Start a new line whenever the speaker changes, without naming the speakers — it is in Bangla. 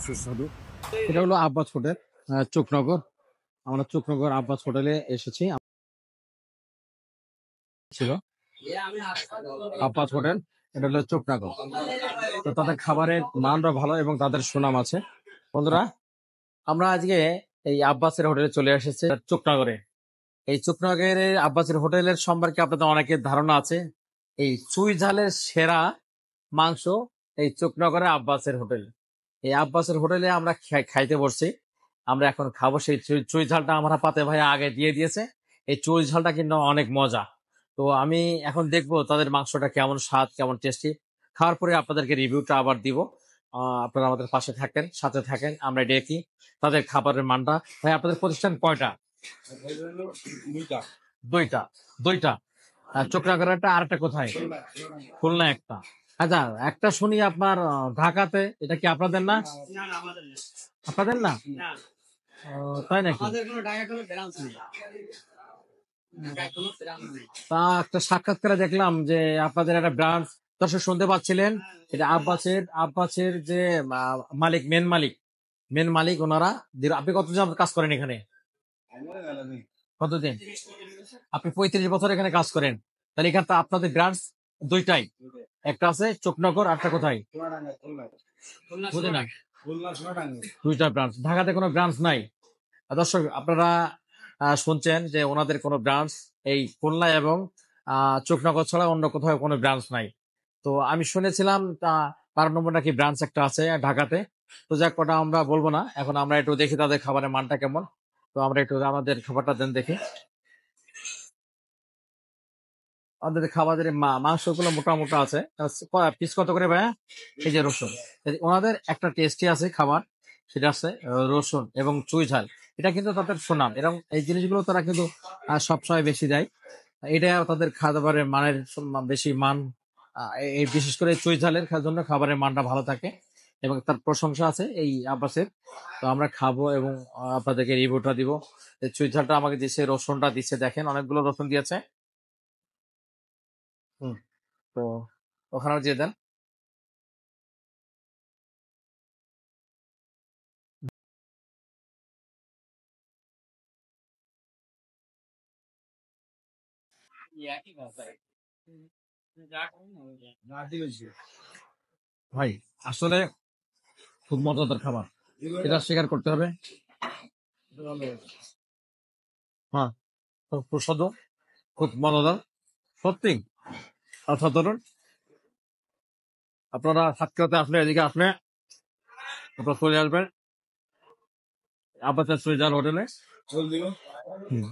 সুস্বাদু। এটা হলো আব্বাস হোটেল, চোকনগর। আমরা চোকনগর আব্বাস হোটেলে এসেছি। ছিল আব্বাস হোটেল, এটা হলো চোকনগর। তো তাদের খাবারের মানটা ভালো এবং তাদের সুনাম আছে। বন্ধুরা, আমরা আজকে এই আব্বাসের হোটেলে চলে এসেছি চোকনগরে। এই চোকনগরের আব্বাসের হোটেলের সম্পর্কে আপনাদের অনেকের ধারণা আছে। এই চুই ঝালের সেরা মাংস এই চোকনগরের আব্বাসের হোটেল। এই আব্বাসের হোটেলে আমরা খাইতে বসছি। আমরা এখন খাবো সেই চুই ঝালটা। আমার পাতে ভাই আগে দিয়ে দিয়েছে। এই চুই ঝালটা কিন্তু অনেক মজা। তো আমি এখন দেখবো তাদের মাংসটা কেমন স্বাদ, কেমন টেস্টি। খাওয়ার পরে আপনাদেরকে রিভিউটা আবার দিব। আপনারা আমাদের পাশে থাকেন, সাথে থাকেন। আমরা দেখি তাদের খাবারের মানটা। ভাই, আপনাদের প্রতিষ্ঠান কয়টা? দুইটা। দুইটা। চোখরাঙ্গার একটা, আর একটা কোথায়? খুলনা একটা। আচ্ছা, একটা শুনি আপনার ঢাকাতে। এটা কি আপনাদের না? আপনাদের না? তাই নাকি? তা একটা সাক্ষাৎকারে দেখলাম যে আপনাদের একটা ব্রাঞ্চ, দর্শক শুনতে পাচ্ছিলেন, এটা আব্বাসের আব্বাসের যে মালিক, মেন মালিক ওনারা। আপনি কতদিন কাজ করেন এখানে? কতদিন? আপনি 35 বছর এখানে কাজ করেন। তাহলে এখানে তো আপনাদের ব্রাঞ্চ দুইটাই, একটা আছে চোকনগর, আরটা কোথায়? বুঝি না। দুইটা ব্রাঞ্চ। ঢাকাতে কোনো ব্রাঞ্চ নাই। দর্শক, আপনারা শুনছেন যে ওনাদের কোনো ব্রাঞ্চ এই খুলনা এবং চোকনগর ছাড়া অন্য কোথাও কোনো ব্রাঞ্চ নাই। তো আমি শুনেছিলাম 12 নম্বর নাকি ব্রাঞ্চ একটা আছে ঢাকাতে। তো যাক, কটা আমরা বলবো না। এখন আমরা একটু দেখি তাদের খাবারের মানটা কেমন। তো আমরা একটু আমাদের খাবারটা দেন দেখি। আমাদের খাবারের মাংস গুলো মোটা মোটা আছে। পিস কত করে ভাইয়া? এই যে রসুন, ওনাদের একটা টেস্টি আছে খাবার, সেটা আছে রসুন এবং চুই ঝাল। এটা কিন্তু তাদের সুনাম। এরকম এই জিনিসগুলো তারা কিন্তু সবসময় বেশি দেয়। এটা তাদের খাবারের মানের বেশি মান। এই বিশেষ করে চুই ঝালের জন্য খাবারের মানটা ভালো থাকে এবং তার প্রশংসা আছে এই আব্বাসের। তো আমরা খাবো এবং আপনাদেরকে রিভিউটা দিব। এই চুই ঝালটা আমাকে দিচ্ছে, রসুনটা দিচ্ছে, দেখেন অনেকগুলো রসুন দিয়েছে। হুম। তো ওখানেও দিয়ে দেন। ভাই, আসলে খুব মজাদার খাবার, এটা স্বীকার করতে হবে। হ্যাঁ, খুব সুস্বাদু, খুব মজাদার, সত্যি অসাধারণ। আপনারা সাতক্ষীরাতে আসলে, এদিকে আসলে আপনারা চলে আসবেন আব্বাসের সুইজার হোটেলে। হুম।